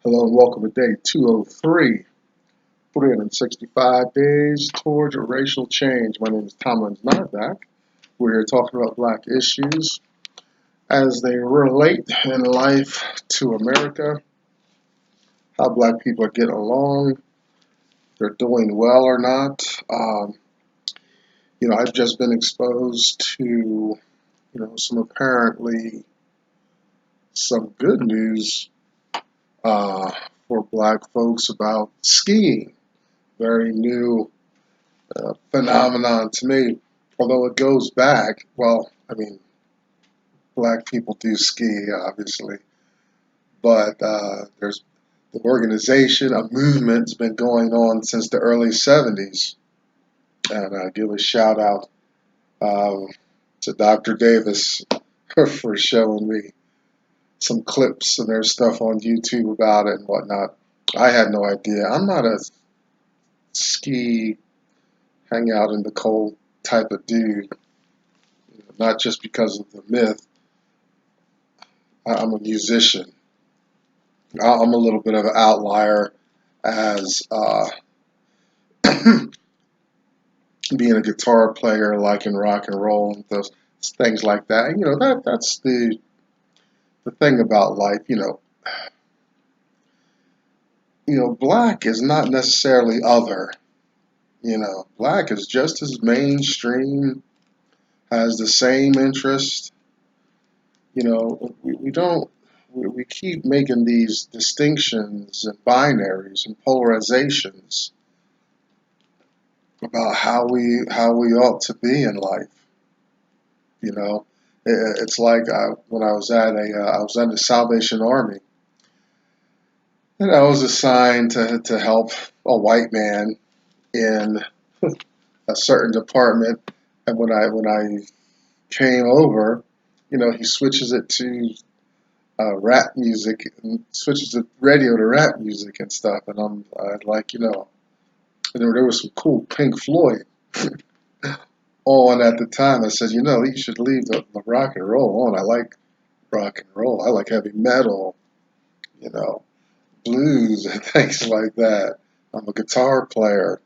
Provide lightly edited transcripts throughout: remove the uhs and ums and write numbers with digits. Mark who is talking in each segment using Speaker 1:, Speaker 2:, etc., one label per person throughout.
Speaker 1: Hello and welcome to day 203, 365 days towards racial change. My name is Tomlin Nyback. We're here talking about black issues as they relate in life to America, how black people are getting along, if they're doing well or not. I've just been exposed to, some good news uh, for black folks about skiing. Very new phenomenon to me, although it goes back. Black people do ski, obviously, but there's the organization, a movement's been going on since the early 70s. And I give a shout out um, to Dr. Davis for showing me some clips and there's stuff on YouTube about it and whatnot. I had no idea. I'm not a ski, hang out in the cold type of dude, not just because of the myth. I'm a musician. I'm a little bit of an outlier as being a guitar player, like in rock and roll, and those things like that. That's the thing about life. Black is not necessarily other. Black is just as mainstream, has the same interest. We don't. We keep making these distinctions and binaries and polarizations about how we ought to be in life. It's like when I was in the Salvation Army, and I was assigned to help a white man in a certain department. And when I came over, he switches it to rap music and switches the radio to rap music and stuff. And I like, there was some cool Pink Floyd on at the time. I said, you should leave the rock and roll on. I like rock and roll. I like heavy metal, you know, blues and things like that. I'm a guitar player,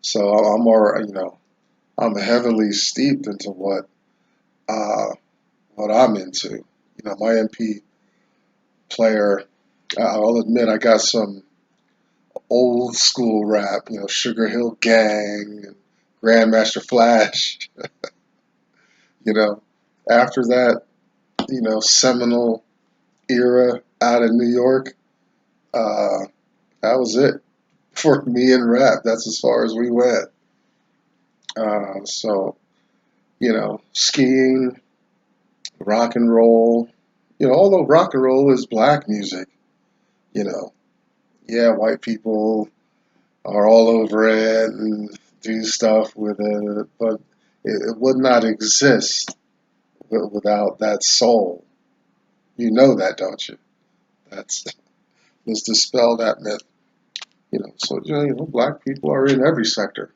Speaker 1: so I'm more, I'm heavily steeped into uh, what I'm into. My MP player, I'll admit I got some old school rap, Sugar Hill Gang and Grandmaster Flash, you know. After that, seminal era out in New York, uh, that was it for me in rap. That's as far as we went. So, skiing, rock and roll, although rock and roll is black music, you know, yeah, white people are all over it and do stuff with it, but it would not exist without that soul. You know that, don't you? That's let's dispel that myth. So black people are in every sector.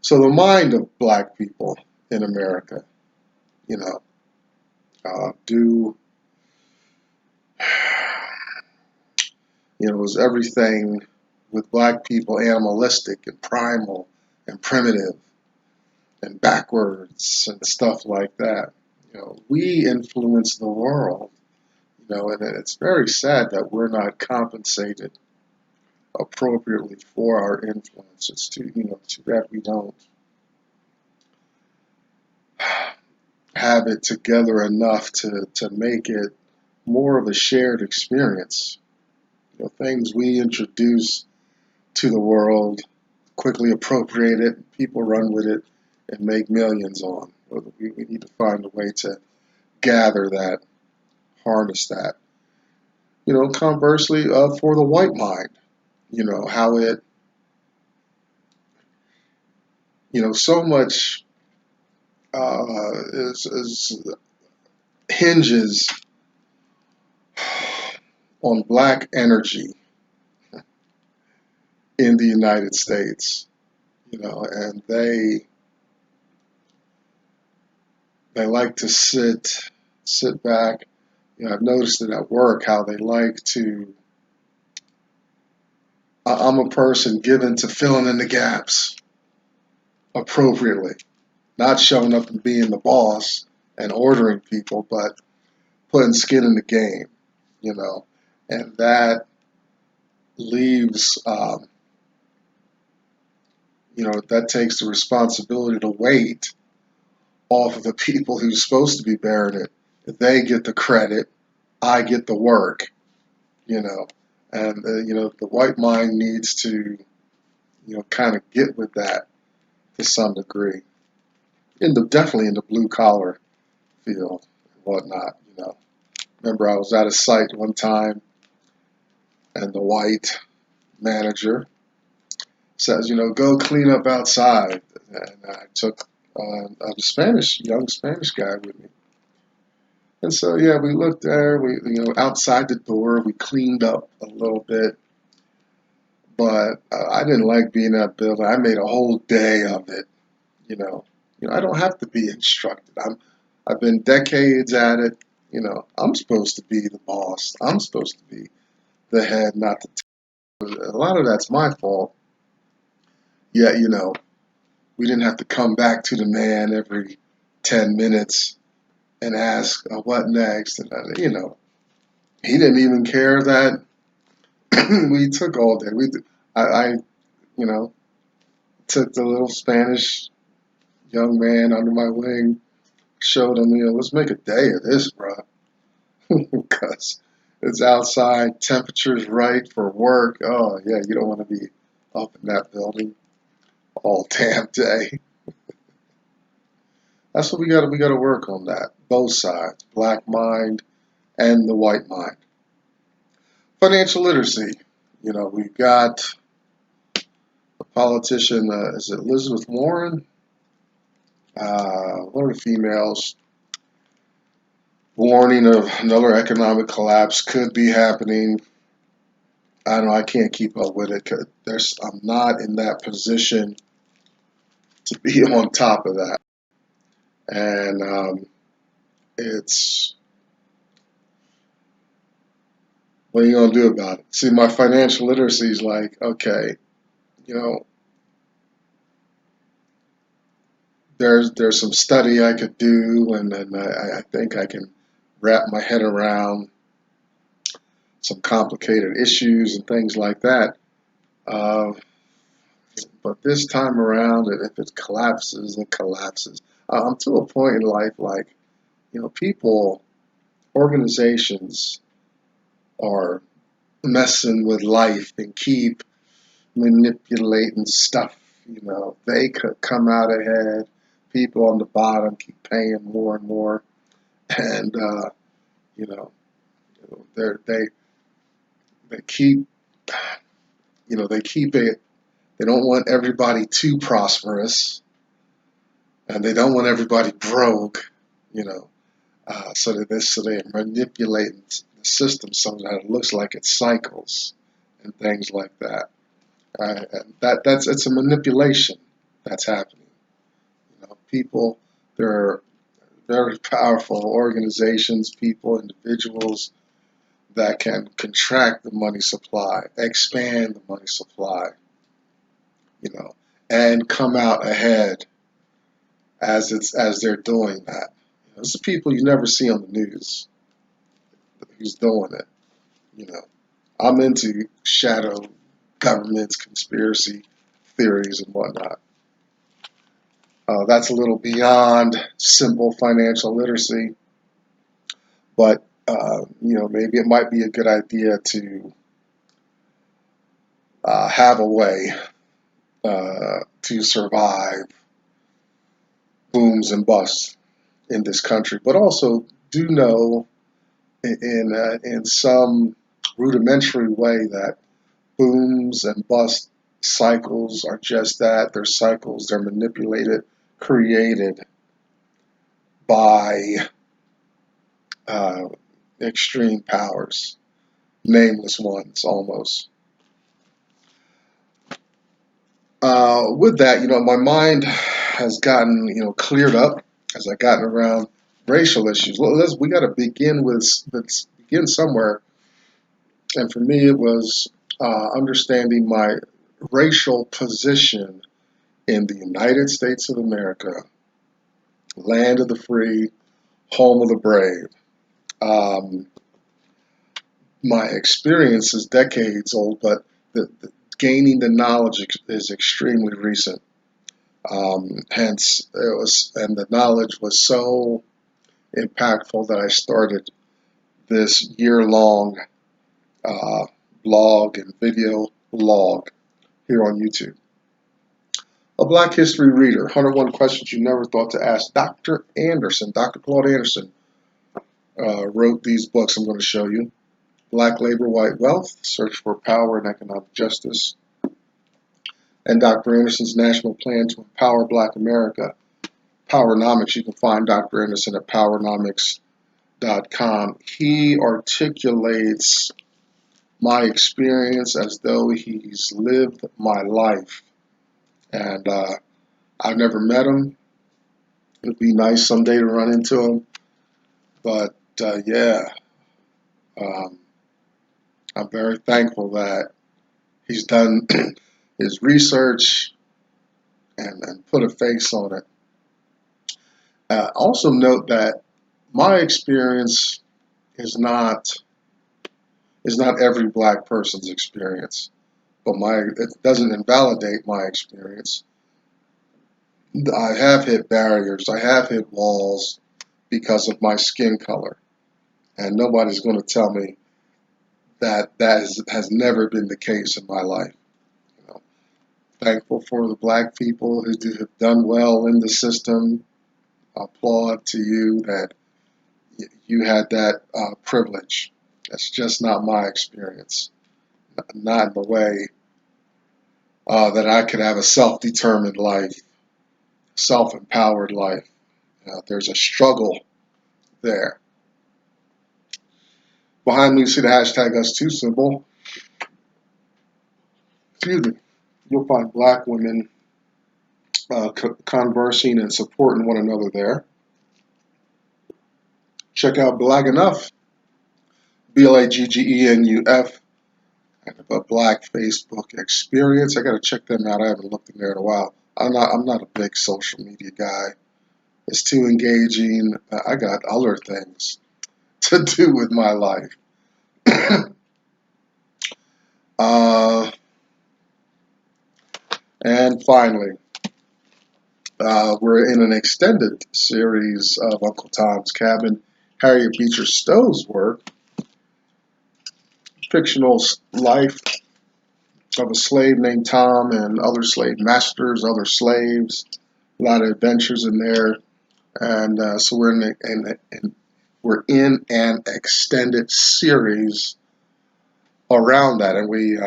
Speaker 1: So the mind of black people in America, you know, do is everything with black people animalistic and primal and primitive and backwards and stuff like that. We influence the world, and it's very sad that we're not compensated appropriately for our influence. It's too bad we don't have it together enough to make it more of a shared experience. Things we introduce to the world, quickly appropriate it, people run with it and make millions on. We need to find a way to gather that, harness that. Conversely, for the white mind, how it, so much is hinges on black energy in the United States, and they like to sit back, I've noticed it at work how they like to. I'm a person given to filling in the gaps appropriately, not showing up and being the boss and ordering people, but putting skin in the game, you know, and that leaves, that takes the responsibility to wait off of the people who's supposed to be bearing it. They get the credit, I get the work, you know, and the white mind needs to, kind of get with that to some degree. Definitely in the blue collar field and whatnot. Remember, I was at a site one time, and the white manager says, go clean up outside. And I took young Spanish guy with me. And so, yeah, we looked there. Outside the door, we cleaned up a little bit. But I didn't like being in that building. I made a whole day of it. You know, I don't have to be instructed. I've been decades at it. I'm supposed to be the boss. I'm supposed to be the head, not the tail. A lot of that's my fault. Yet, we didn't have to come back to the man every 10 minutes and ask what next. And he didn't even care that we took all day. I you know, took the little Spanish young man under my wing, showed him, let's make a day of this, bro, because it's outside, temperature's right for work. Oh yeah, you don't want to be up in that building all damn day. That's what we got to work on that. Both sides, black mind and the white mind. Financial literacy. We've got a politician. Is it Elizabeth Warren? One of the females warning of another economic collapse could be happening. I don't know. I can't keep up with it. I'm not in that position to be on top of that, and it's what are you gonna do about it? See, my financial literacy is like, okay, you know, there's some study I could do, and then I think I can wrap my head around some complicated issues and things like that. Uh, but this time around, if it collapses, it collapses. I'm to a point in life like, people, organizations are messing with life and keep manipulating stuff. They could come out ahead. People on the bottom keep paying more and more, and you know, they they keep they keep it. They don't want everybody too prosperous, and they don't want everybody broke. You know, so they're manipulating the system so that it looks like it cycles and things like that. And that's it's a manipulation that's happening. People, there are very powerful organizations, people, individuals that can contract the money supply, expand the money supply, you know, and come out ahead as they're doing that. It's the people you never see on the news who's doing it. You know, I'm into shadow governments, conspiracy theories, and whatnot. That's a little beyond simple financial literacy, but maybe it might be a good idea to have a way to survive booms and busts in this country, but also do know in some rudimentary way that booms and bust cycles are just that. They're cycles. They're manipulated, created by uh, extreme powers, nameless ones almost. With that, my mind has gotten, cleared up as I've gotten around racial issues. We got to begin with let's begin somewhere. And for me, it was understanding my racial position in the United States of America, land of the free, home of the brave. Um, my experience is decades old, but gaining the knowledge is extremely recent. Hence, and the knowledge was so impactful that I started this year-long uh, blog and video log here on YouTube. A Black History Reader, 101 Questions You Never Thought to Ask. Dr. Anderson, Dr. Claude Anderson, wrote these books I'm going to show you. Black Labor, White Wealth, Search for Power and Economic Justice, and Dr. Anderson's National Plan to Empower Black America, Powernomics. You can find Dr. Anderson at powernomics.com. He articulates my experience as though he's lived my life. And I've never met him. It'd be nice someday to run into him. But yeah, um, I'm very thankful that he's done his research and put a face on it. Also note that my experience is not every black person's experience, but it doesn't invalidate my experience. I have hit barriers, I have hit walls because of my skin color, and nobody's going to tell me that has never been the case in my life. You know, thankful for the black people who have done well in the system. Applaud to you that you had that privilege. That's just not my experience. Not in the way that I could have a self-determined life, self-empowered life. There's a struggle there. Behind me, you see the hashtag #US2 symbol. Excuse me. You'll find black women conversing and supporting one another there. Check out Black Enough, BLAGGENUF. I have a Black Facebook experience. I got to check them out. I haven't looked in there in a while. I'm not a big social media guy. It's too engaging. I got other things to do with my life. uh, and finally, we're in an extended series of Uncle Tom's Cabin, Harriet Beecher Stowe's work, fictional life of a slave named Tom and other slave masters, other slaves, a lot of adventures in there. And so we're in an extended series around that, and we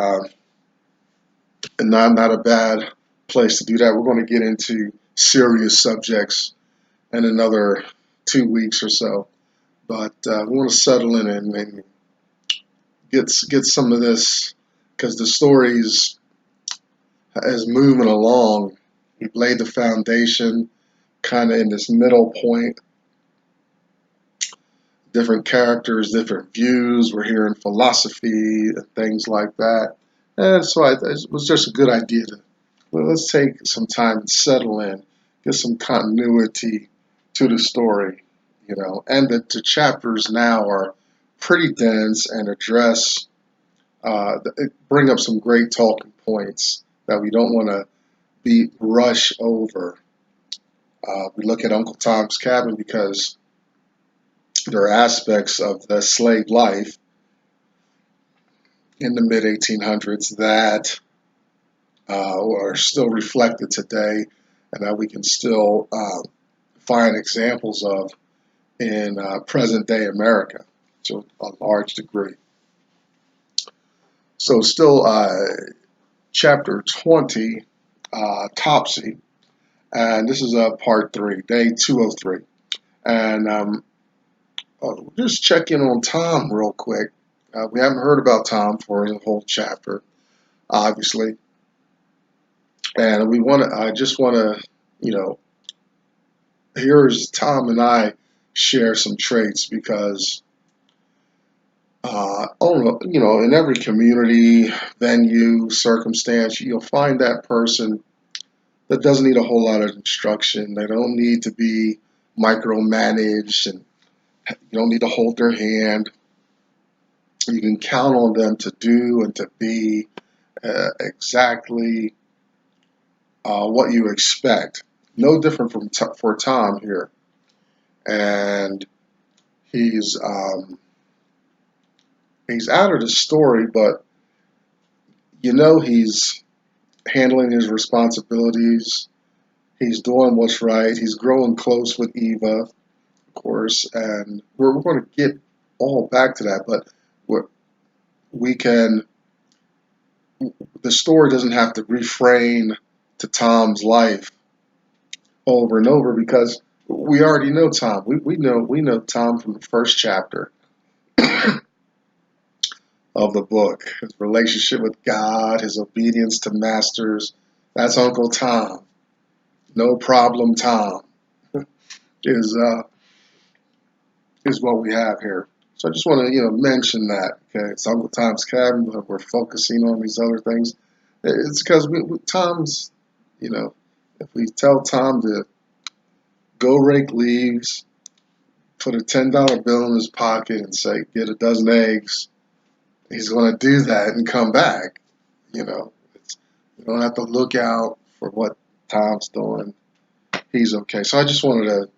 Speaker 1: not a bad place to do that. We're going to get into serious subjects in another 2 weeks or so, but we want to settle in and get some of this because the stories is moving along. We've laid the foundation, kind of in this middle point. Different characters, different views. We're hearing philosophy and things like that. And so it was just a good idea to let's take some time and settle in, get some continuity to the story, you know. And the chapters now are pretty dense and address, bring up some great talking points that we don't want to be rush over. We look at Uncle Tom's Cabin because there are aspects of the slave life in the mid 1800s that are still reflected today and that we can still find examples of in present day America to a large degree. So still chapter 20, Topsy, and this is part 3, day 203. And just check in on Tom real quick. We haven't heard about Tom for the whole chapter, obviously. And I just want to, you know, here's Tom and I share some traits because, in every community, venue, circumstance, you'll find that person that doesn't need a whole lot of instruction. They don't need to be micromanaged, and you don't need to hold their hand. You can count on them to do and to be exactly what you expect. No different for Tom here, and he's he's out of the story, but he's handling his responsibilities. He's doing what's right. He's growing close with Eva, of course, and we're going to get all back to that. But we can. The story doesn't have to refrain to Tom's life over and over because we already know Tom. We know Tom from the first chapter of the book. His relationship with God, his obedience to masters. That's Uncle Tom. No problem, Tom is is what we have here. So I just want to mention that. Okay, it's Uncle Tom's Cabin, but we're focusing on these other things. It's because Tom's, if we tell Tom to go rake leaves, put a $10 bill in his pocket, and say get a dozen eggs, he's going to do that and come back. You don't have to look out for what Tom's doing. He's okay. So I just wanted to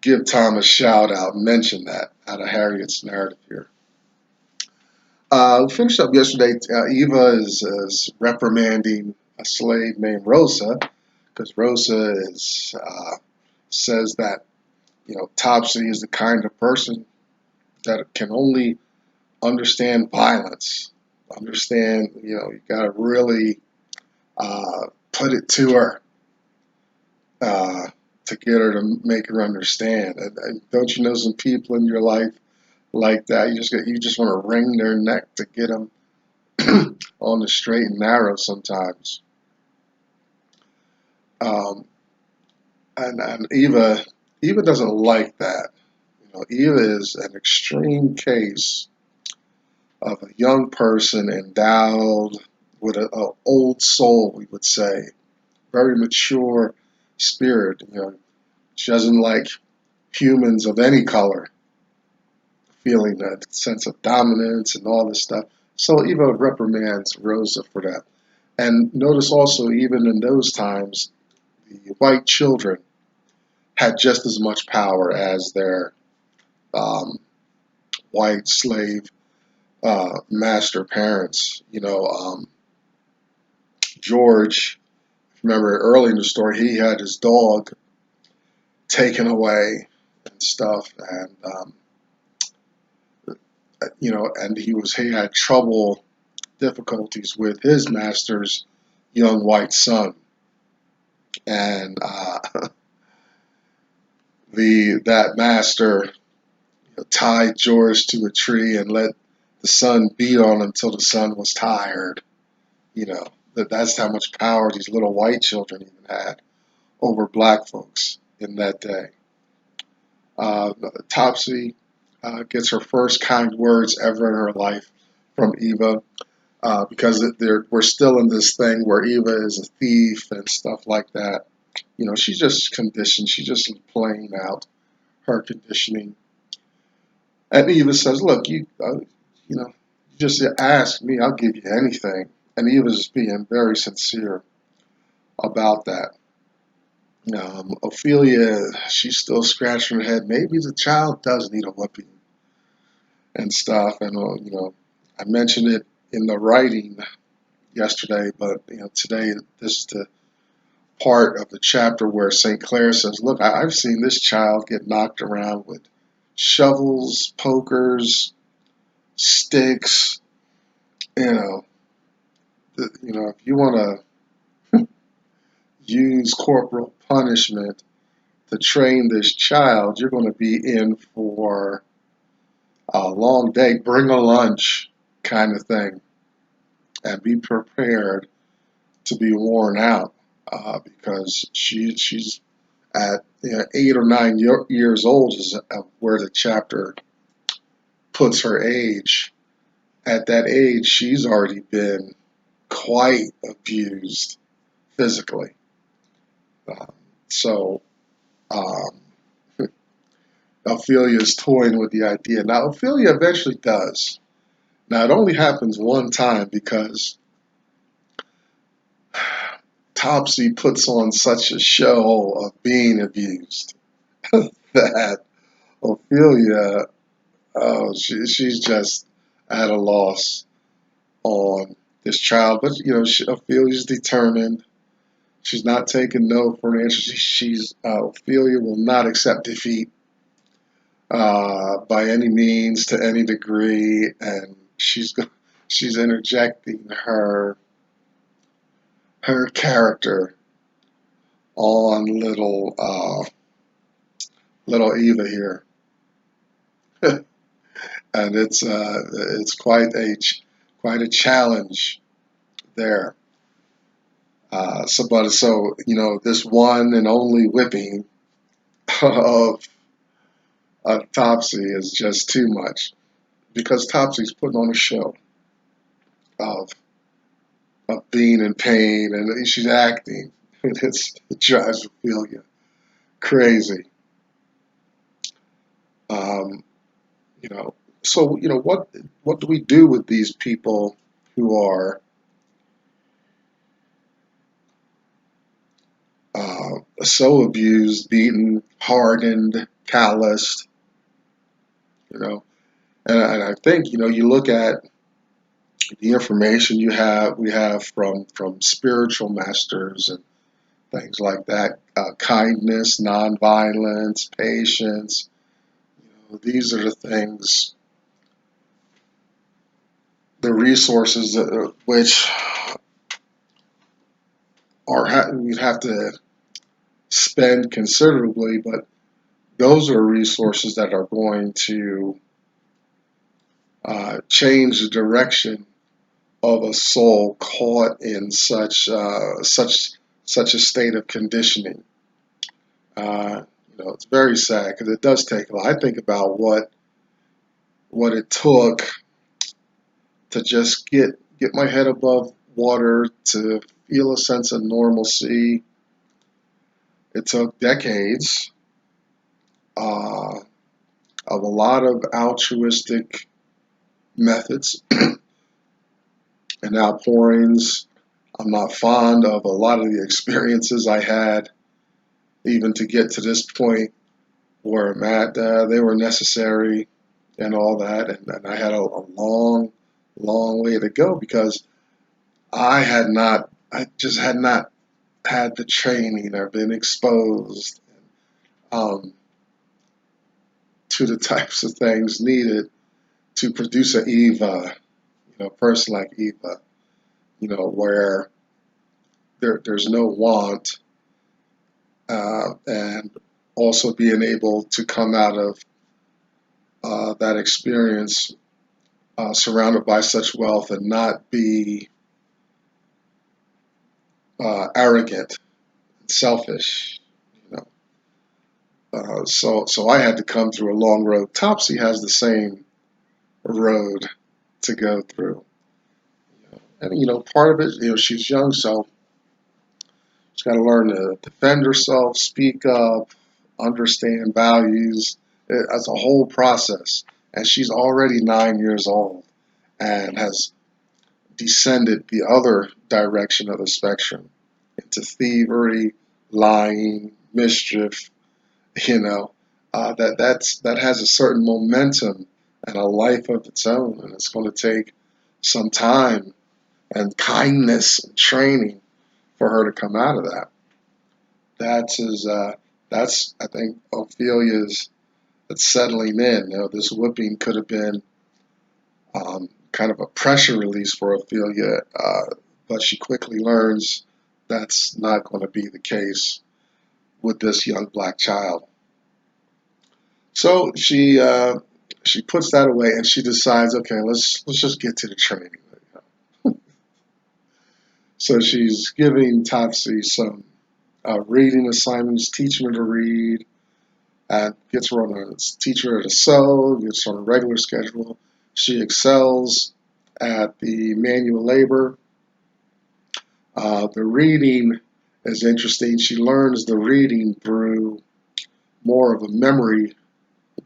Speaker 1: give Tom a shout out and mention that out of Harriet's narrative here. We finished up yesterday. Eva is reprimanding a slave named Rosa because Rosa says that Topsy is the kind of person that can only understand violence. Understand, you got to really put it to her to get her to make her understand. And don't you know some people in your life like that? You just want to wring their neck to get them on the straight and narrow sometimes. Um, and Eva doesn't like that. Eva is an extreme case of a young person endowed with an old soul, we would say, very mature spirit. She doesn't like humans of any color, feeling that sense of dominance and all this stuff. So Eva reprimands Rosa for that. And notice also, even in those times, the white children had just as much power as their white slave master parents. George, remember early in the story, he had his dog taken away and stuff, and and he had difficulties with his master's young white son, and that master tied George to a tree and let the son beat on him until the son was tired. That's how much power these little white children even had over black folks in that day. Topsy gets her first kind words ever in her life from Eva because we're still in this thing where Eva is a thief and stuff like that. She's just conditioned. She's just playing out her conditioning. And Eva says, "Look, you just ask me. I'll give you anything." And Eva's being very sincere about that. Ophelia, she's still scratching her head. Maybe the child does need a whipping and stuff. And I mentioned it in the writing yesterday, but today this is the part of the chapter where St. Clare says, "Look, I've seen this child get knocked around with shovels, pokers, sticks. If you want to use corporal punishment to train this child, you're going to be in for a long day. Bring a lunch, kind of thing, and be prepared to be worn out because she's at 8 or 9 years old is where the chapter puts her age. At that age, she's already been quite abused physically. Uh, so um, Ophelia is toying with the idea. Now, Ophelia eventually does. Now, it only happens one time because Topsy puts on such a show of being abused that Ophelia, she's just at a loss on this child. But, Ophelia's determined. She's not taking no for an answer. Ophelia will not accept defeat by any means, to any degree, and she's interjecting her character on little Eva here, and it's quite a challenge there. This one and only whipping of Topsy is just too much because Topsy's putting on a show of being in pain, and she's acting. It drives Ophelia crazy. Um, you know, what do we do with these people who are so abused, beaten, hardened, calloused? You know, and I think you look at the information we have from spiritual masters and things like that, kindness, nonviolence, patience. These are the things, the resources which we'd have to spend considerably, but those are resources that are going to change the direction of a soul caught in such a state of conditioning. It's very sad because it does take a lot. I think about what it took to just get my head above water, to feel a sense of normalcy. It took decades of a lot of altruistic methods and outpourings. I'm not fond of a lot of the experiences I had, even to get to this point where I'm at. They were necessary and all that, and I had a long, long way to go because I just had not had the training or been exposed um, to the types of things needed to produce an Eva, a person like Eva, where there's no want, and also being able to come out of that experience surrounded by such wealth and not be arrogant and selfish. You so I had to come through a long road. Topsy has the same road to go through, and part of it, she's young, so she's got to learn to defend herself, speak up, understand values. It's a whole process, and she's already 9 years old and has descended the other direction of the spectrum into thievery, lying, mischief. That has a certain momentum and a life of its own, and it's going to take some time and kindness and training for her to come out of that. That's I think Ophelia's that's settling in. This whipping could have been kind of a pressure release for Ophelia, but she quickly learns that's not going to be the case with this young black child. So she puts that away and she decides, okay, let's just get to the training. So she's giving Topsy some reading assignments, teaching her to read, gets her on a teach her to sew, gets her on a regular schedule. She excels at the manual labor. The reading is interesting. She learns the reading through more of a memory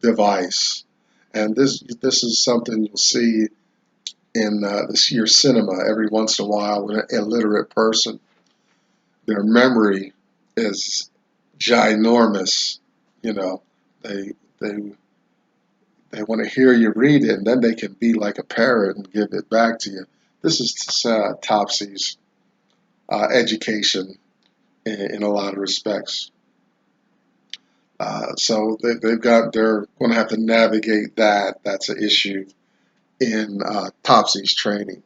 Speaker 1: device, and this is something you'll see in this year's cinema every once in a while with an illiterate person. Their memory is ginormous. You know, they they they want to hear you read it, and then they can be like a parrot and give it back to you. This is Topsy's education in a lot of respects. So they're going to have to navigate that. That's an issue in Topsy's training.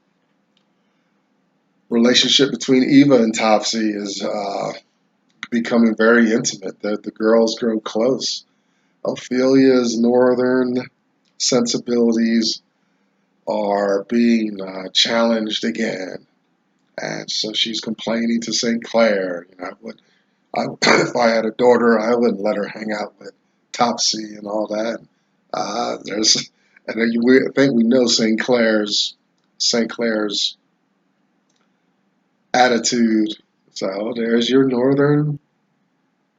Speaker 1: Relationship between Eva and Topsy is becoming very intimate. The girls grow close. Ophelia's northern sensibilities are being challenged again, and so she's complaining to St. Clare. If I had a daughter, I wouldn't let her hang out with Topsy and all that. There's, and I think we know St. Clare's attitude. So there's your northern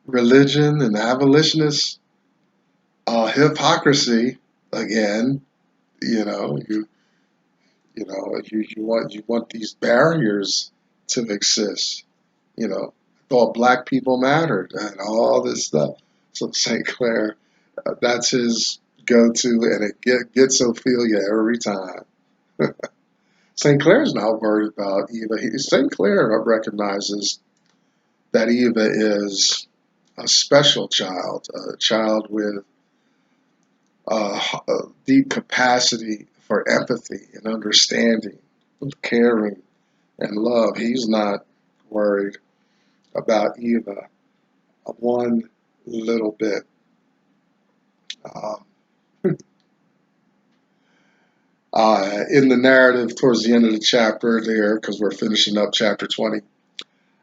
Speaker 1: religion and abolitionist hypocrisy again. You know, you want these barriers to exist. I thought black people mattered and all this stuff. So St. Clair, that's his go-to, and it gets Ophelia every time. St. Clair's not worried about Eva. St. Clair recognizes that Eva is a special child, a child with a deep capacity for empathy and understanding, caring, and love. He's not worried about Eva one little bit. Um, in the narrative, towards the end of the chapter, there, because we're finishing up chapter 20,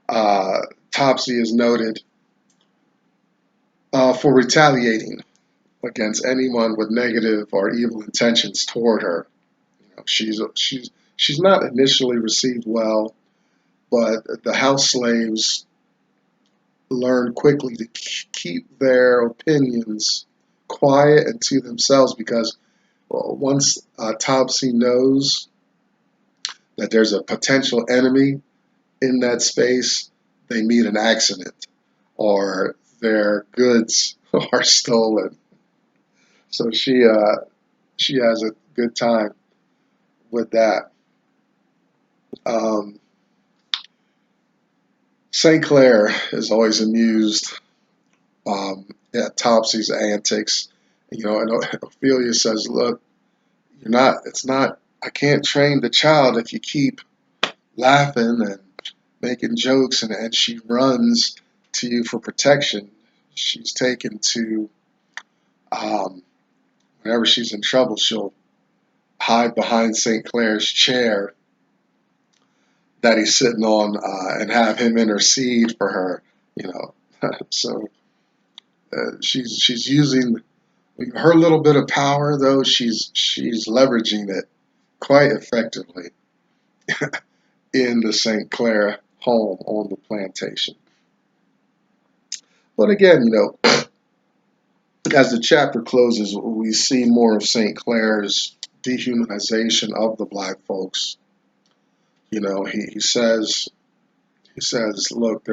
Speaker 1: uh, Topsy is noted for retaliating against anyone with negative or evil intentions toward her. She's not initially received well, but the house slaves learn quickly to keep their opinions quiet and to themselves because once Topsy knows that there's a potential enemy in that space, they meet an accident or their goods are stolen. So she has a good time with that. Um, St. Clair is always amused at Topsy's antics. And Ophelia says, "Look, you're not. It's not. I can't train the child if you keep laughing and making jokes." And she runs to you for protection. She's taken to um, whenever she's in trouble, she'll hide behind St. Clair's chair that he's sitting on and have him intercede for her. You know, so she's using her little bit of power, though she's leveraging it quite effectively in the St. Clair home on the plantation. But again, as the chapter closes, we see more of St. Clair's dehumanization of the black folks. He says, look,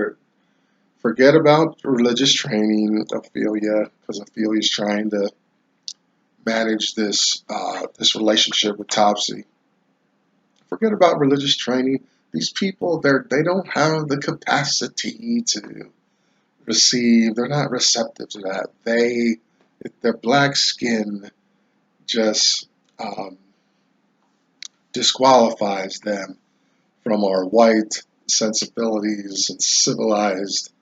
Speaker 1: forget about religious training, Ophelia, because Ophelia's trying to manage this relationship with Topsy. Forget about religious training. These people, they don't have the capacity to receive. They're not receptive to that. Their black skin just disqualifies them from our white sensibilities and civilized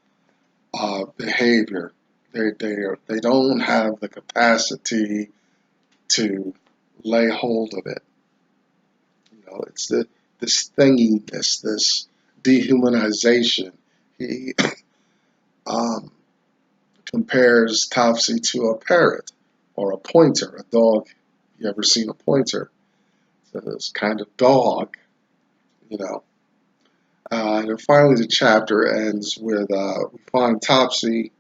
Speaker 1: behavior. They don't have the capacity to lay hold of it. It's this thinginess, this dehumanization. He um, compares Topsy to a parrot or a pointer, a dog. You ever seen a pointer? So this kind of dog, you know. And then finally, the chapter ends with we find Topsy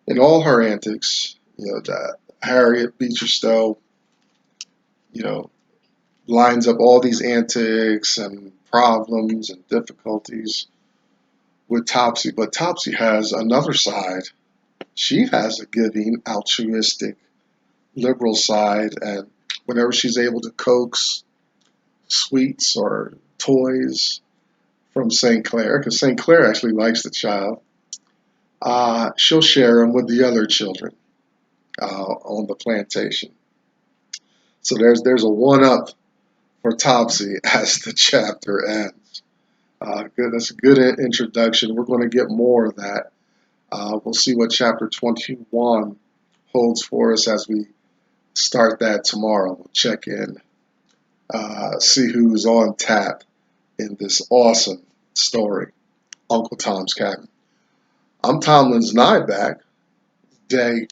Speaker 1: in all her antics. You know, that Harriet Beecher you know, lines up all these antics and problems and difficulties with Topsy. But Topsy has another side. She has a giving, altruistic, liberal side, and whenever she's able to coax sweets or toys from St. Clare, because St. Clare actually likes the child, she'll share them with the other children on the plantation. So there's a one up for Topsy as the chapter ends. Good, that's a good introduction. We're going to get more of that. We'll see what chapter 21 holds for us as we start that tomorrow. We'll check in, see who's on tap in this awesome story, Uncle Tom's Cabin. I'm Tomlin's Nightback, day